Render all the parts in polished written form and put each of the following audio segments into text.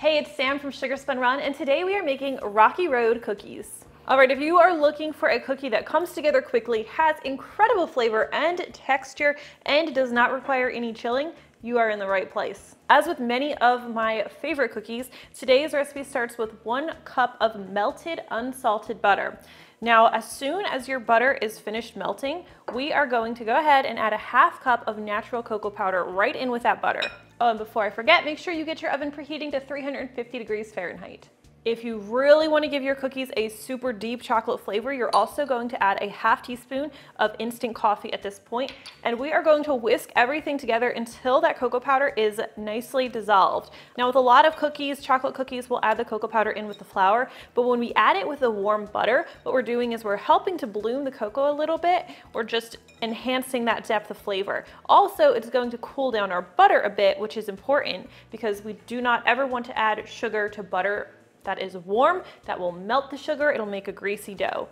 Hey, it's Sam from Sugar Spun Run, and today we are making Rocky Road cookies. All right, if you are looking for a cookie that comes together quickly, has incredible flavor and texture, and does not require any chilling, you are in the right place. As with many of my favorite cookies, today's recipe starts with 1 cup of melted unsalted butter. Now, as soon as your butter is finished melting, we are going to go ahead and add a ½ cup of natural cocoa powder right in with that butter. Oh, and before I forget, make sure you get your oven preheating to 350 degrees Fahrenheit. If you really want to give your cookies a super deep chocolate flavor, you're also going to add a ½ teaspoon of instant coffee at this point, and we are going to whisk everything together until that cocoa powder is nicely dissolved. Now, with a lot of cookies, chocolate cookies, we'll add the cocoa powder in with the flour, but when we add it with the warm butter, what we're doing is we're helping to bloom the cocoa a little bit. We're just enhancing that depth of flavor. Also, it's going to cool down our butter a bit, which is important because we do not ever want to add sugar to butter that is warm. That will melt the sugar. It'll make a greasy dough.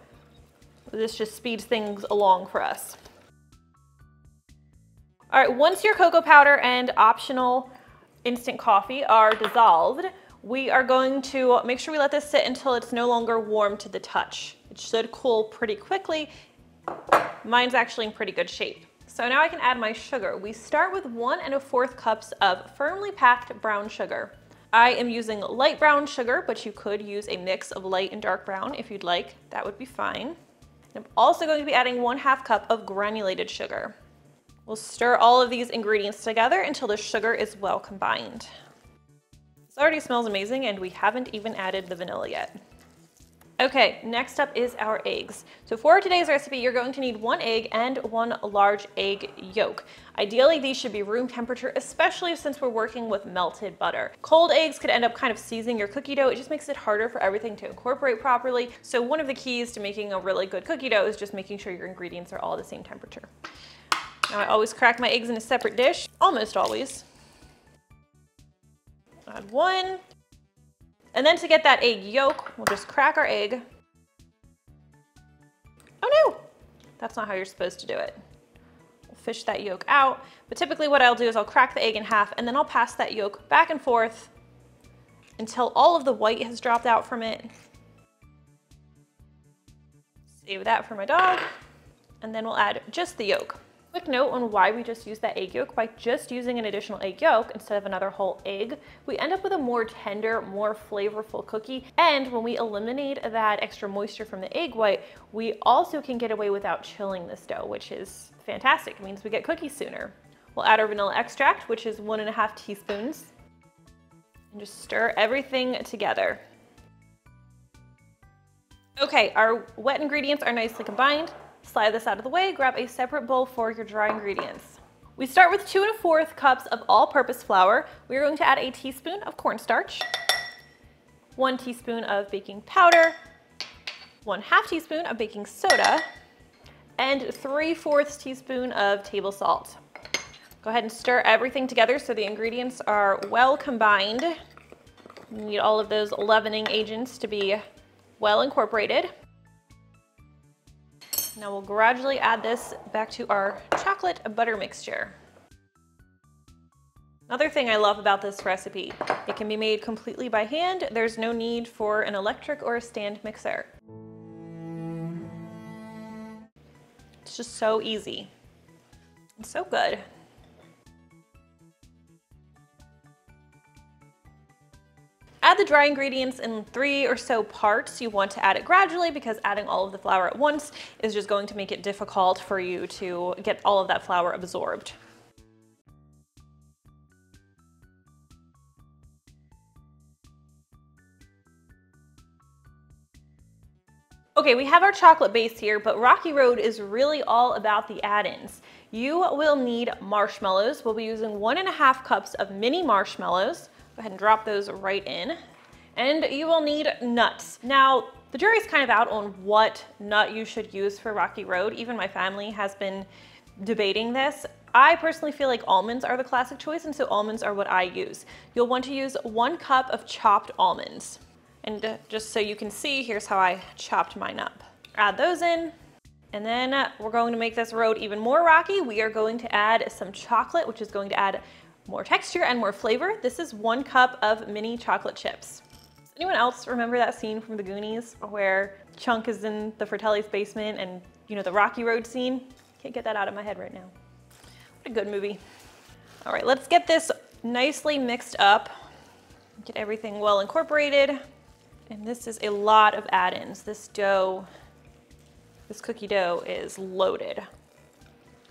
This just speeds things along for us. All right, once your cocoa powder and optional instant coffee are dissolved, we are going to make sure we let this sit until it's no longer warm to the touch. It should cool pretty quickly. Mine's actually in pretty good shape. So now I can add my sugar. We start with 1 1/4 cups of firmly packed brown sugar. I am using light brown sugar, but you could use a mix of light and dark brown if you'd like. That would be fine. I'm also going to be adding 1/2 cup of granulated sugar. We'll stir all of these ingredients together until the sugar is well combined. This already smells amazing, and we haven't even added the vanilla yet. Okay, next up is our eggs. So for today's recipe, you're going to need 1 egg and 1 large egg yolk. Ideally, these should be room temperature, especially since we're working with melted butter. Cold eggs could end up kind of seizing your cookie dough. It just makes it harder for everything to incorporate properly. So one of the keys to making a really good cookie dough is just making sure your ingredients are all the same temperature. Now, I always crack my eggs in a separate dish, almost always. Add 1. And then to get that egg yolk, we'll just crack our egg. Oh no, that's not how you're supposed to do it. We'll fish that yolk out, but typically what I'll do is I'll crack the egg in half and then I'll pass that yolk back and forth until all of the white has dropped out from it. Save that for my dog, and then we'll add just the yolk. Quick note on why we just use that egg yolk. By just using an additional egg yolk instead of another whole egg, we end up with a more tender, more flavorful cookie. And when we eliminate that extra moisture from the egg white, we also can get away without chilling this dough, which is fantastic. It means we get cookies sooner. We'll add our vanilla extract, which is 1 1/2 teaspoons, and just stir everything together. Okay, our wet ingredients are nicely combined. Slide this out of the way, grab a separate bowl for your dry ingredients. We start with 2 1/4 cups of all-purpose flour. We are going to add a teaspoon of cornstarch, 1 teaspoon of baking powder, 1/2 teaspoon of baking soda, and 3/4 teaspoon of table salt. Go ahead and stir everything together so the ingredients are well combined. You need all of those leavening agents to be well incorporated. Now we'll gradually add this back to our chocolate butter mixture. Another thing I love about this recipe, it can be made completely by hand. There's no need for an electric or a stand mixer. It's just so easy and so good. Add the dry ingredients in 3 or so parts. You want to add it gradually because adding all of the flour at once is just going to make it difficult for you to get all of that flour absorbed. Okay, we have our chocolate base here, but Rocky Road is really all about the add-ins. You will need marshmallows. We'll be using 1 1/2 cups of mini marshmallows. Go ahead and drop those right in. And you will need nuts. Now, the jury's kind of out on what nut you should use for Rocky Road. Even my family has been debating this. I personally feel like almonds are the classic choice, and so almonds are what I use. You'll want to use 1 cup of chopped almonds. And just so you can see, here's how I chopped mine up. Add those in. And then we're going to make this road even more rocky. We are going to add some chocolate, which is going to add more texture and more flavor, this is 1 cup of mini chocolate chips. Does anyone else remember that scene from the Goonies where Chunk is in the Fratelli's basement and, you know, the Rocky Road scene? Can't get that out of my head right now. What a good movie. All right, let's get this nicely mixed up. Get everything well incorporated. And this is a lot of add-ins. This dough, this cookie dough is loaded.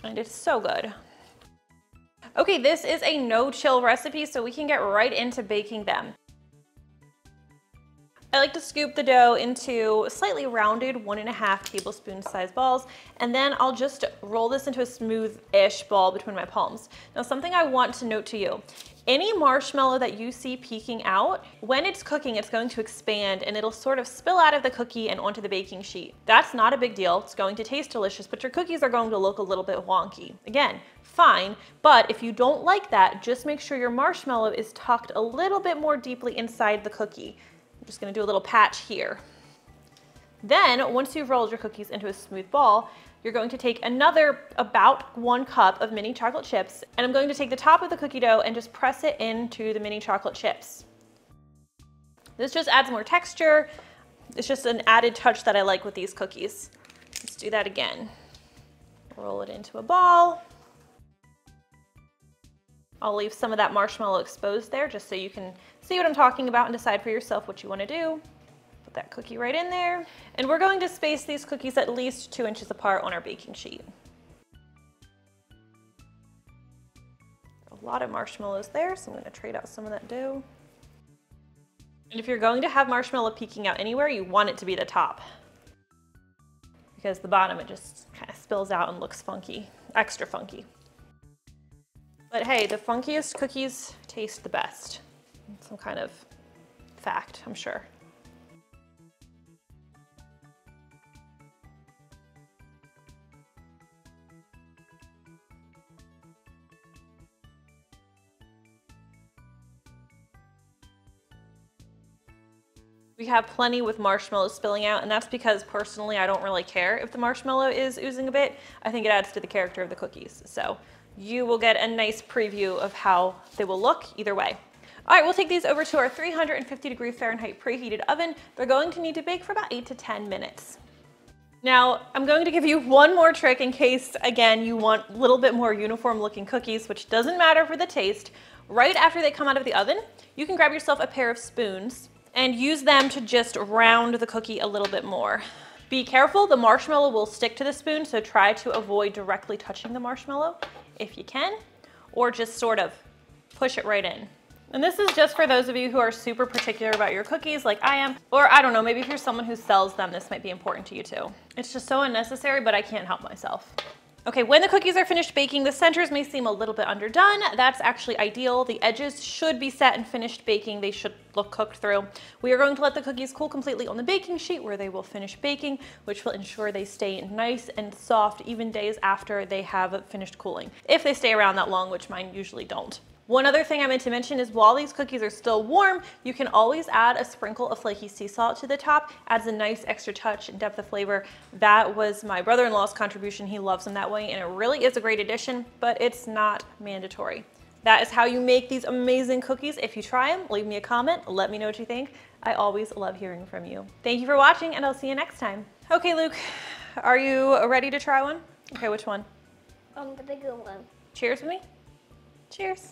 And it's so good. Okay, this is a no-chill recipe, so we can get right into baking them. I like to scoop the dough into slightly rounded 1.5 tablespoon-sized balls, and then I'll just roll this into a smooth-ish ball between my palms. Now, something I want to note to you, any marshmallow that you see peeking out, when it's cooking, it's going to expand and it'll sort of spill out of the cookie and onto the baking sheet. That's not a big deal. It's going to taste delicious, but your cookies are going to look a little bit wonky. Again, fine, but if you don't like that, just make sure your marshmallow is tucked a little bit more deeply inside the cookie. I'm just gonna do a little patch here. Then, once you've rolled your cookies into a smooth ball, you're going to take another about 1 cup of mini chocolate chips, and I'm going to take the top of the cookie dough and just press it into the mini chocolate chips. This just adds more texture. It's just an added touch that I like with these cookies. Let's do that again. Roll it into a ball. I'll leave some of that marshmallow exposed there just so you can see what I'm talking about and decide for yourself what you want to do. Put that cookie right in there. And we're going to space these cookies at least 2 inches apart on our baking sheet. A lot of marshmallows there, so I'm going to trade out some of that dough. And if you're going to have marshmallow peeking out anywhere, you want it to be the top. Because the bottom, it just kind of spills out and looks funky, extra funky. But hey, the funkiest cookies taste the best. Some kind of fact, I'm sure. We have plenty with marshmallows spilling out, and that's because personally I don't really care if the marshmallow is oozing a bit. I think it adds to the character of the cookies. So you will get a nice preview of how they will look either way. All right, we'll take these over to our 350 Fahrenheit preheated oven. They're going to need to bake for about 8 to 10 minutes. Now, I'm going to give you one more trick in case, again, you want a little bit more uniform looking cookies, which doesn't matter for the taste. Right after they come out of the oven, you can grab yourself a pair of spoons and use them to just round the cookie a little bit more. Be careful, the marshmallow will stick to the spoon, so try to avoid directly touching the marshmallow if you can, or just sort of push it right in. And this is just for those of you who are super particular about your cookies like I am, or I don't know, maybe if you're someone who sells them, this might be important to you too. It's just so unnecessary, but I can't help myself. Okay, when the cookies are finished baking, the centers may seem a little bit underdone. That's actually ideal. The edges should be set and finished baking. They should look cooked through. We are going to let the cookies cool completely on the baking sheet where they will finish baking, which will ensure they stay nice and soft even days after they have finished cooling. If they stay around that long, which mine usually don't. One other thing I meant to mention is while these cookies are still warm, you can always add a sprinkle of flaky sea salt to the top. Adds a nice extra touch and depth of flavor. That was my brother-in-law's contribution. He loves them that way, and it really is a great addition, but it's not mandatory. That is how you make these amazing cookies. If you try them, leave me a comment. Let me know what you think. I always love hearing from you. Thank you for watching, and I'll see you next time. Okay, Luke, are you ready to try one? Okay, which one? The bigger one. Cheers with me? Cheers.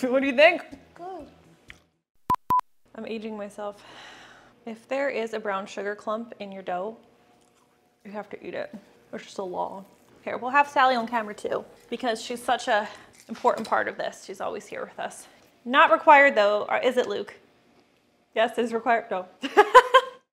What do you think? Good. I'm aging myself. If there is a brown sugar clump in your dough, you have to eat it. It's just a law. Here, we'll have Sally on camera too, because she's such an important part of this. She's always here with us. Not required though, or is it, Luke? Yes, is required? No.